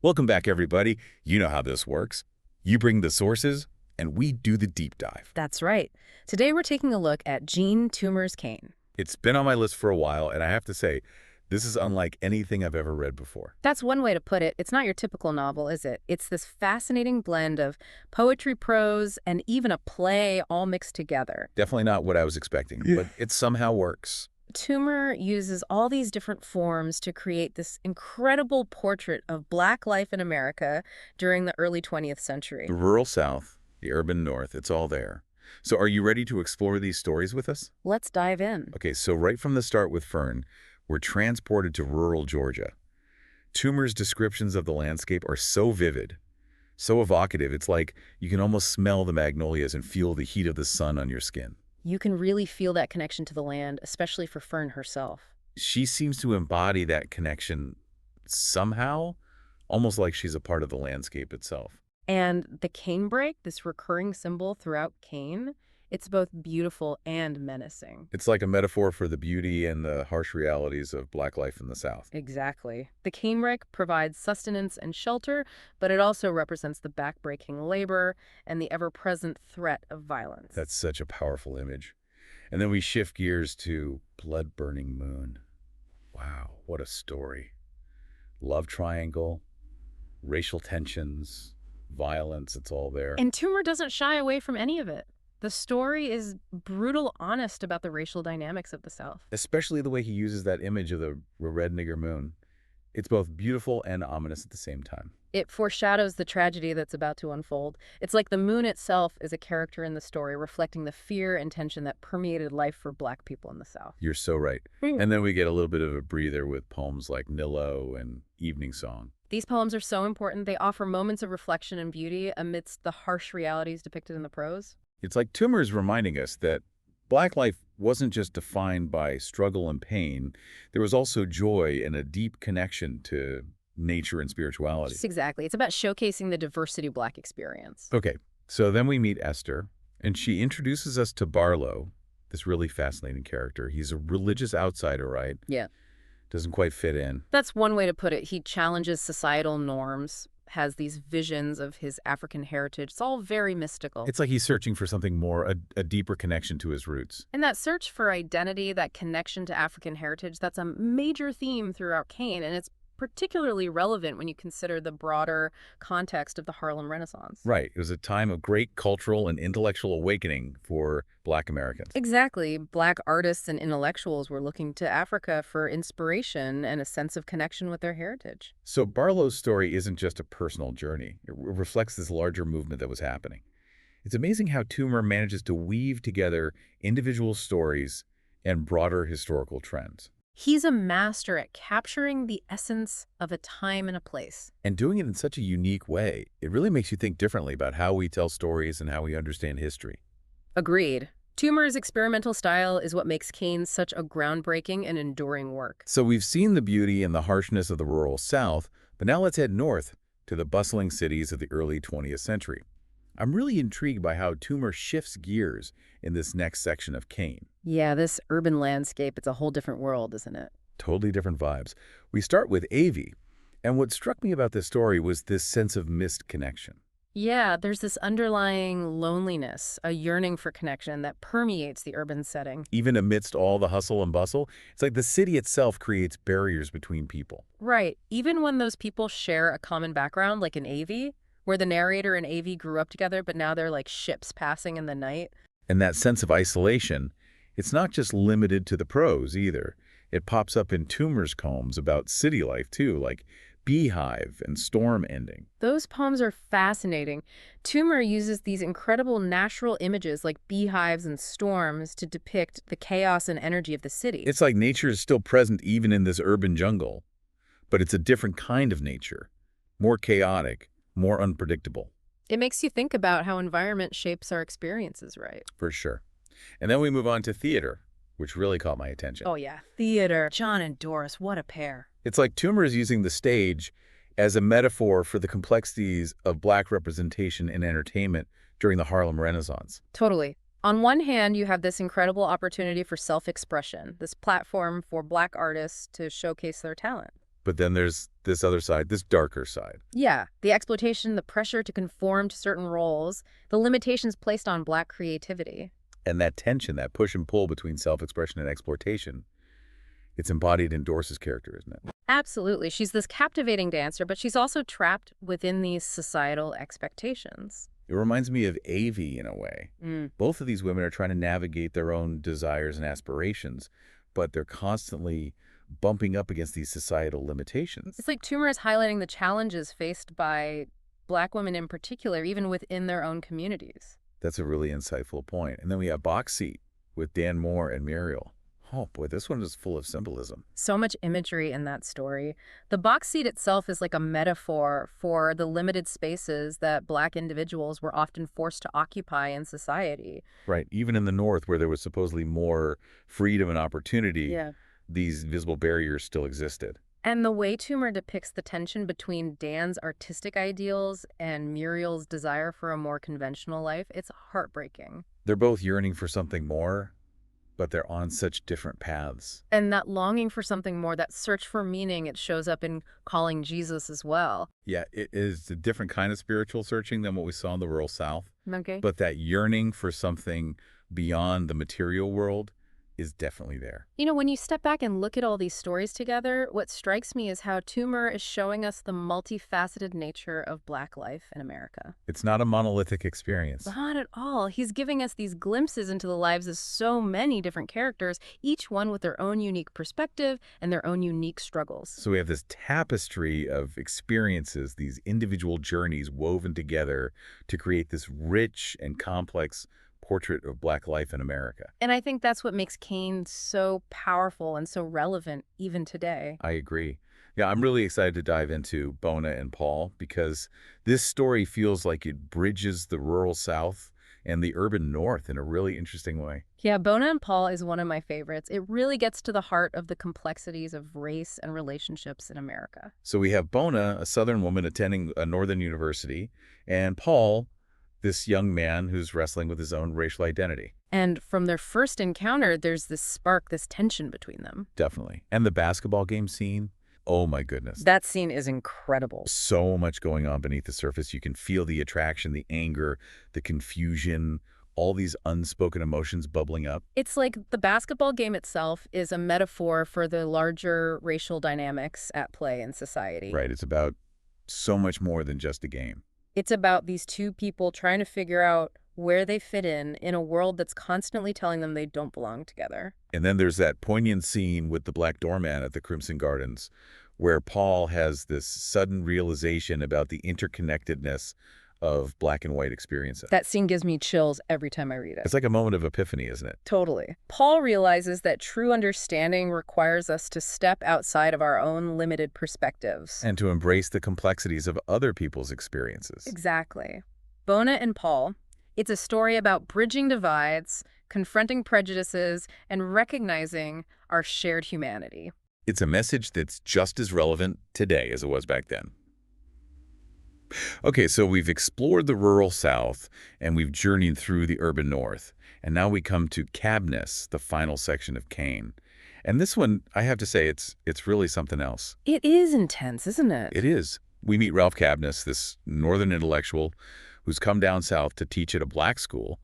Welcome back, everybody. You know how this works. You bring the sources, and we do the deep dive. That's right. Today we're taking a look at Jean Toomer's Cane. It's been on my list for a while, and I have to say, this is unlike anything I've ever read before. That's one way to put it. It's not your typical novel, is it? It's this fascinating blend of poetry, prose, and even a play all mixed together. Definitely not what I was expecting, but it somehow works. Toomer uses all these different forms to create this incredible portrait of Black life in America during the early 20th century. The rural South, the urban North, it's all there. So are you ready to explore these stories with us? Let's dive in. Okay, so right from the start with Fern, we're transported to rural Georgia. Toomer's descriptions of the landscape are so vivid, so evocative, it's like you can almost smell the magnolias and feel the heat of the sun on your skin. You can really feel that connection to the land, especially for Fern herself. She seems to embody that connection somehow, almost like she's a part of the landscape itself. And the canebrake, this recurring symbol throughout Cane, it's both beautiful and menacing. It's like a metaphor for the beauty and the harsh realities of Black life in the South. Exactly. The canebrake provides sustenance and shelter, but it also represents the backbreaking labor and the ever-present threat of violence. That's such a powerful image. And then we shift gears to Blood-Burning Moon. Wow, what a story. Love triangle, racial tensions, violence, it's all there. And Toomer doesn't shy away from any of it. The story is brutal honest about the racial dynamics of the South. Especially the way he uses that image of the red nigger moon. It's both beautiful and ominous at the same time. It foreshadows the tragedy that's about to unfold. It's like the moon itself is a character in the story, reflecting the fear and tension that permeated life for Black people in the South. You're so right. And then we get a little bit of a breather with poems like Nillo and Evening Song. These poems are so important. They offer moments of reflection and beauty amidst the harsh realities depicted in the prose. It's like Toomer is reminding us that Black life wasn't just defined by struggle and pain. There was also joy and a deep connection to nature and spirituality. Just exactly. It's about showcasing the diversity of Black experience. Okay, so then we meet Esther, and she introduces us to Barlow, this really fascinating character. He's a religious outsider, right? Yeah. Doesn't quite fit in. That's one way to put it. He challenges societal norms, has these visions of his African heritage. It's all very mystical. It's like he's searching for something more, a deeper connection to his roots. And that search for identity, that connection to African heritage, that's a major theme throughout Cane, and it's particularly relevant when you consider the broader context of the Harlem Renaissance. Right. It was a time of great cultural and intellectual awakening for Black Americans. Exactly. Black artists and intellectuals were looking to Africa for inspiration and a sense of connection with their heritage. So Barlow's story isn't just a personal journey. It reflects this larger movement that was happening. It's amazing how Toomer manages to weave together individual stories and broader historical trends. He's a master at capturing the essence of a time and a place. And doing it in such a unique way, it really makes you think differently about how we tell stories and how we understand history. Agreed. Toomer's experimental style is what makes Cane such a groundbreaking and enduring work. So we've seen the beauty and the harshness of the rural South, but now let's head north to the bustling cities of the early 20th century. I'm really intrigued by how Toomer shifts gears in this next section of Cane. Yeah, this urban landscape, it's a whole different world, isn't it? Totally different vibes. We start with Avie, and what struck me about this story was this sense of missed connection. Yeah, there's this underlying loneliness, a yearning for connection that permeates the urban setting. Even amidst all the hustle and bustle, it's like the city itself creates barriers between people. Right. Even when those people share a common background, like in Avie, where the narrator and Avie grew up together, but now they're like ships passing in the night. And that sense of isolation, it's not just limited to the prose either. It pops up in Toomer's poems about city life too, like Beehive and Storm Ending. Those poems are fascinating. Toomer uses these incredible natural images like beehives and storms to depict the chaos and energy of the city. It's like nature is still present even in this urban jungle, but it's a different kind of nature, more chaotic, more unpredictable. It makes you think about how environment shapes our experiences, right? For sure. And then we move on to theater, which really caught my attention. Oh yeah, theater. John and Doris, what a pair. It's like Toomer is using the stage as a metaphor for the complexities of Black representation in entertainment during the Harlem Renaissance. Totally. On one hand, you have this incredible opportunity for self-expression, this platform for Black artists to showcase their talent. But then there's this other side, this darker side. Yeah, the exploitation, the pressure to conform to certain roles, the limitations placed on Black creativity. And that tension, that push and pull between self-expression and exploitation, it's embodied in Dorsey's character, isn't it? Absolutely. She's this captivating dancer, but she's also trapped within these societal expectations. It reminds me of Avie in a way. Mm. Both of these women are trying to navigate their own desires and aspirations, but they're constantly bumping up against these societal limitations. It's like Toomer is highlighting the challenges faced by Black women in particular, even within their own communities. That's a really insightful point. And then we have Box Seat with Dan Moore and Muriel. Oh boy, this one is full of symbolism. So much imagery in that story. The box seat itself is like a metaphor for the limited spaces that Black individuals were often forced to occupy in society. Right. Even in the North, where there was supposedly more freedom and opportunity, Yeah. these visible barriers still existed. And the way Toomer depicts the tension between Dan's artistic ideals and Muriel's desire for a more conventional life, it's heartbreaking. They're both yearning for something more, but they're on such different paths. And that longing for something more, that search for meaning, it shows up in Calling Jesus as well. Yeah, it is a different kind of spiritual searching than what we saw in the rural South. Okay. But that yearning for something beyond the material world is definitely there. You know, when you step back and look at all these stories together, what strikes me is how Toomer is showing us the multifaceted nature of Black life in America. It's not a monolithic experience. Not at all. He's giving us these glimpses into the lives of so many different characters, each one with their own unique perspective and their own unique struggles. So we have this tapestry of experiences, these individual journeys woven together to create this rich and complex portrait of Black life in America. And I think that's what makes Kane so powerful and so relevant even today. I agree. Yeah, I'm really excited to dive into Bona and Paul because this story feels like it bridges the rural South and the urban North in a really interesting way. Yeah, Bona and Paul is one of my favorites. It really gets to the heart of the complexities of race and relationships in America. So we have Bona, a Southern woman attending a Northern university, and Paul, this young man who's wrestling with his own racial identity. And from their first encounter, there's this spark, this tension between them. Definitely. And the basketball game scene, oh my goodness. That scene is incredible. So much going on beneath the surface. You can feel the attraction, the anger, the confusion, all these unspoken emotions bubbling up. It's like the basketball game itself is a metaphor for the larger racial dynamics at play in society. Right. It's about so much more than just a game. It's about these two people trying to figure out where they fit in a world that's constantly telling them they don't belong together. And then there's that poignant scene with the Black doorman at the Crimson Gardens, where Paul has this sudden realization about the interconnectedness of Black and white experiences. That scene gives me chills every time I read it. It's like a moment of epiphany, isn't it? Totally. Paul realizes that true understanding requires us to step outside of our own limited perspectives. And to embrace the complexities of other people's experiences. Exactly. Bona and Paul, it's a story about bridging divides, confronting prejudices, and recognizing our shared humanity. It's a message that's just as relevant today as it was back then. Okay, so we've explored the rural South, and we've journeyed through the urban North. And now we come to Cabness, the final section of Kane. And this one, I have to say, it's really something else. It is intense, isn't it? It is. We meet Ralph Cabness, this northern intellectual who's come down south to teach at a Black school.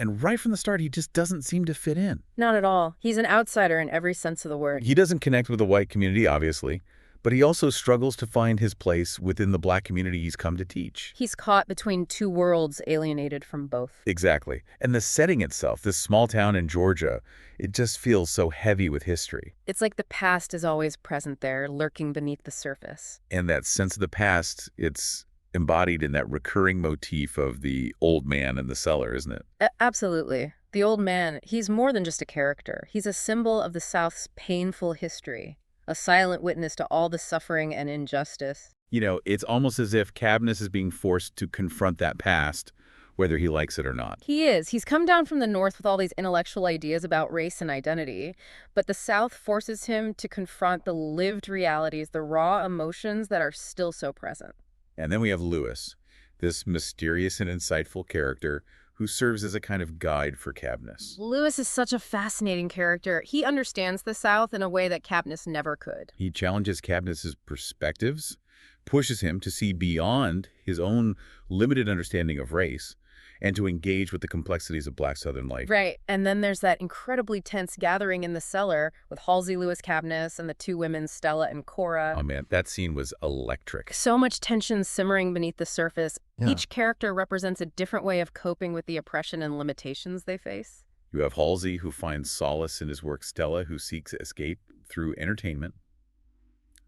And right from the start, he just doesn't seem to fit in. Not at all. He's an outsider in every sense of the word. He doesn't connect with the white community, obviously, but he also struggles to find his place within the Black community he's come to teach. He's caught between two worlds, alienated from both. Exactly. And the setting itself, this small town in Georgia, it just feels so heavy with history. It's like the past is always present there, lurking beneath the surface. And that sense of the past, it's embodied in that recurring motif of the old man in the cellar, isn't it? Absolutely. The old man, he's more than just a character. He's a symbol of the South's painful history, a silent witness to all the suffering and injustice. You know, it's almost as if Cabness is being forced to confront that past, whether he likes it or not. He is. He's come down from the North with all these intellectual ideas about race and identity, but the South forces him to confront the lived realities, the raw emotions that are still so present. And then we have Lewis, this mysterious and insightful character who serves as a kind of guide for Cadmus. Lewis is such a fascinating character. He understands the South in a way that Cadmus never could. He challenges Cadmus's perspectives, pushes him to see beyond his own limited understanding of race, and to engage with the complexities of Black Southern life. Right. And then there's that incredibly tense gathering in the cellar with Halsey, Lewis, Cadmus, and the two women, Stella and Cora. Oh man, that scene was electric. So much tension simmering beneath the surface. Yeah. Each character represents a different way of coping with the oppression and limitations they face. You have Halsey, who finds solace in his work, Stella, who seeks escape through entertainment,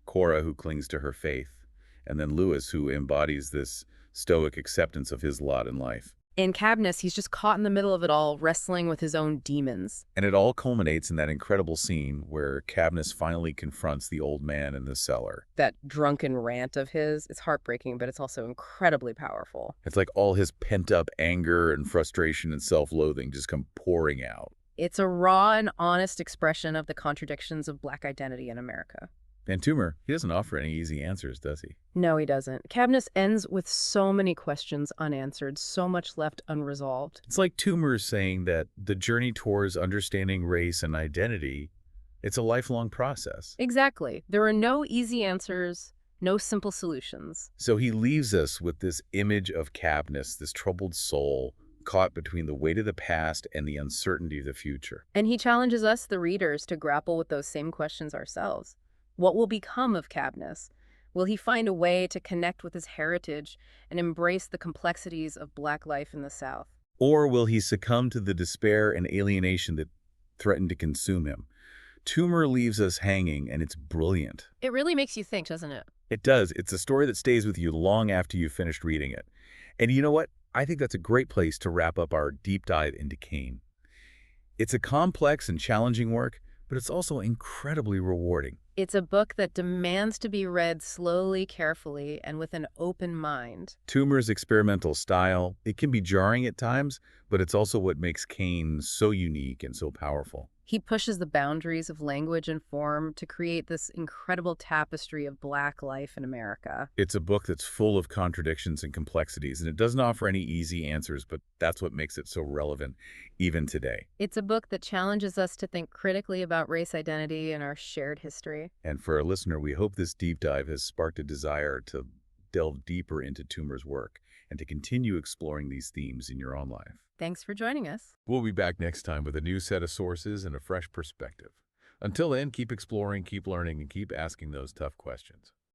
Cora, who clings to her faith, and then Lewis, who embodies this stoic acceptance of his lot in life. In Cadmus, he's just caught in the middle of it all, wrestling with his own demons. And it all culminates in that incredible scene where Cadmus finally confronts the old man in the cellar. That drunken rant of his is heartbreaking, but it's also incredibly powerful. It's like all his pent-up anger and frustration and self-loathing just come pouring out. It's a raw and honest expression of the contradictions of Black identity in America. And Toomer, he doesn't offer any easy answers, does he? No, he doesn't. Cadmus ends with so many questions unanswered, so much left unresolved. It's like Toomer saying that the journey towards understanding race and identity, it's a lifelong process. Exactly. There are no easy answers, no simple solutions. So he leaves us with this image of Cadmus, this troubled soul, caught between the weight of the past and the uncertainty of the future. And he challenges us, the readers, to grapple with those same questions ourselves. What will become of Cadmus? Will he find a way to connect with his heritage and embrace the complexities of Black life in the South? Or will he succumb to the despair and alienation that threaten to consume him? Toomer leaves us hanging, and it's brilliant. It really makes you think, doesn't it? It does. It's a story that stays with you long after you've finished reading it. And you know what? I think that's a great place to wrap up our deep dive into Cain. It's a complex and challenging work, but it's also incredibly rewarding. It's a book that demands to be read slowly, carefully, and with an open mind. Toomer's experimental style, it can be jarring at times, but it's also what makes Cain so unique and so powerful. He pushes the boundaries of language and form to create this incredible tapestry of Black life in America. It's a book that's full of contradictions and complexities, and it doesn't offer any easy answers, but that's what makes it so relevant even today. It's a book that challenges us to think critically about race identity and our shared history. And for our listener, we hope this deep dive has sparked a desire to delve deeper into Toomer's work and to continue exploring these themes in your own life. Thanks for joining us. We'll be back next time with a new set of sources and a fresh perspective. Until then, keep exploring, keep learning, and keep asking those tough questions.